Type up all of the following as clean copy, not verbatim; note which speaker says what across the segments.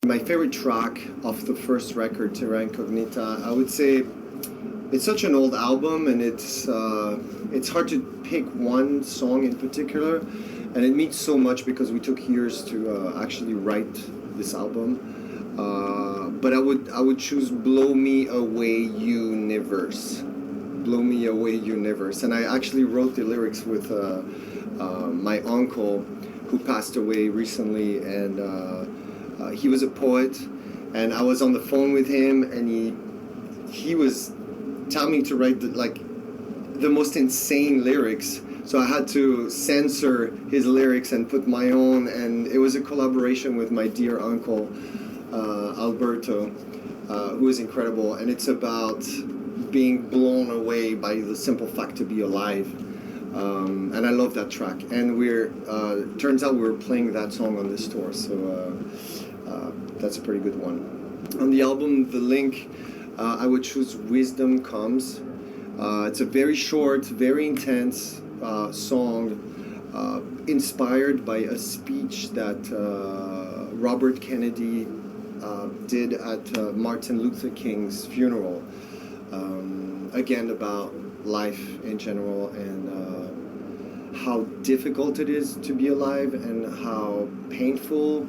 Speaker 1: My favorite track off the first record, Terra Incognita, I would say it's such an old album, and it's hard to pick one song in particular, and it means so much because we took years to actually write this album. But I would choose "Blow Me Away Universe." "Blow Me Away Universe," and I actually wrote the lyrics with my uncle, who passed away recently, and he was a poet, and I was on the phone with him, and he was telling me to write the most insane lyrics. So I had to censor his lyrics and put my own, and it was a collaboration with my dear uncle, Alberto, who is incredible, and it's about being blown away by the simple fact to be alive. And I love that track, and turns out we're playing that song on this tour, so that's a pretty good one. On the album The Link, I would choose Wisdom Comes. It's a very short, very intense song, inspired by a speech that Robert Kennedy did at Martin Luther King's funeral, again about life in general, and how difficult it is to be alive, and how painful,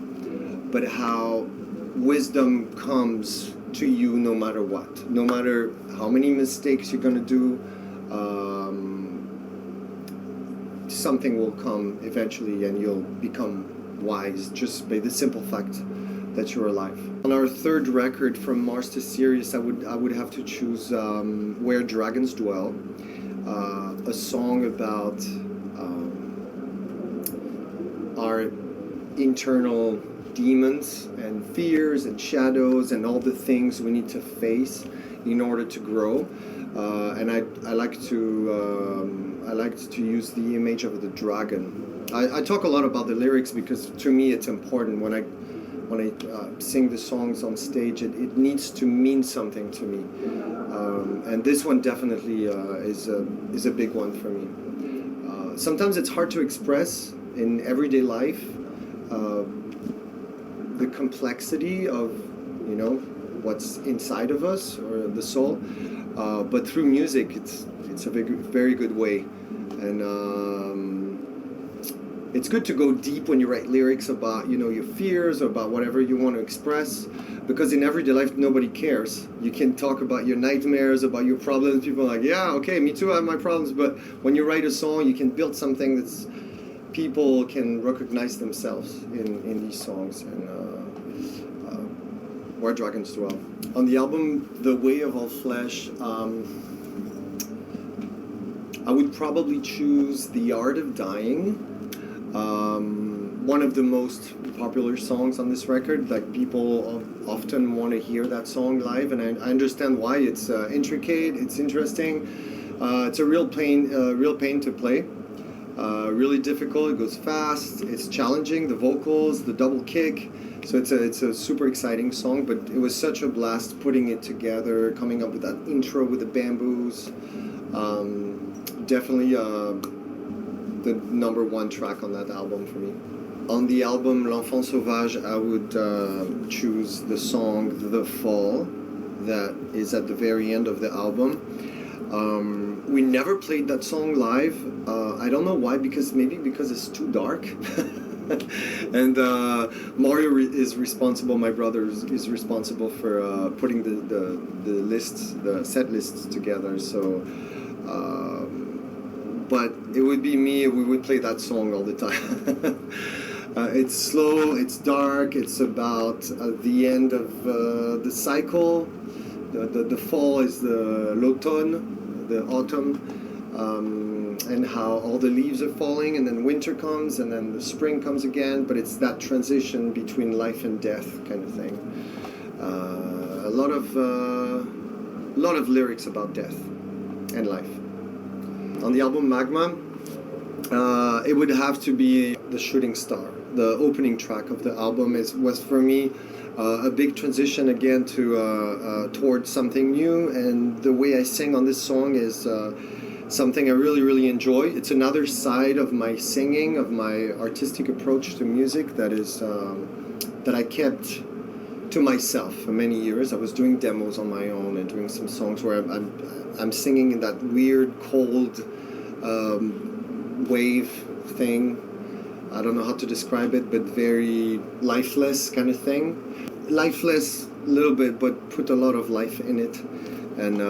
Speaker 1: but how wisdom comes to you no matter what, no matter how many mistakes you're gonna do. Something will come eventually, and you'll become wise just by the simple fact that you're alive. On our third record, From Mars to Sirius, I would have to choose Where Dragons Dwell, a song about our internal demons and fears and shadows and all the things we need to face in order to grow. And I like to use the image of the dragon. I talk a lot about the lyrics because to me it's important. When I sing the songs on stage, it needs to mean something to me. And this one definitely is a big one for me. Sometimes it's hard to express in everyday life the complexity of, what's inside of us, or the soul. But through music, it's a very good way. And it's good to go deep when you write lyrics about, your fears, or about whatever you want to express, because in everyday life, nobody cares. You can talk about your nightmares, about your problems. People are like, yeah, okay, me too, I have my problems. But when you write a song, you can build something that's people can recognize themselves in these songs. And Where Dragons Dwell. On the album The Way of All Flesh, I would probably choose The Art of Dying, one of the most popular songs on this record. Like, people often want to hear that song live, and I understand why. It's intricate, it's interesting, it's a real pain to play. Really difficult. It goes fast. It's challenging. The vocals, the double kick. So it's a super exciting song. But it was such a blast putting it together, coming up with that intro with the bamboos. Definitely the number one track on that album for me. On the album L'Enfant Sauvage, I would choose the song The Fall, that is at the very end of the album. We never played that song live. I don't know why, maybe because it's too dark. And Mario is responsible, my brother is responsible for putting the set lists together. So, but it would be me, we would play that song all the time. It's slow, it's dark, it's about the end of the cycle. The fall is l'automne, the autumn, and how all the leaves are falling, and then winter comes, and then the spring comes again, but it's that transition between life and death kind of thing. A lot of lyrics about death and life. On the album Magma, it would have to be The Shooting Star. The opening track of the album was for me a big transition again to towards something new, and the way I sing on this song is something I really, really enjoy. It's another side of my singing, of my artistic approach to music that is that I kept to myself for many years. I was doing demos on my own and doing some songs where I'm singing in that weird cold wave thing. I don't know how to describe it, but very lifeless kind of thing. Lifeless a little bit, but put a lot of life in it. And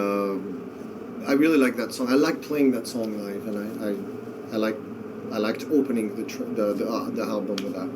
Speaker 1: I really like that song. I like playing that song live, and I liked opening the album with that.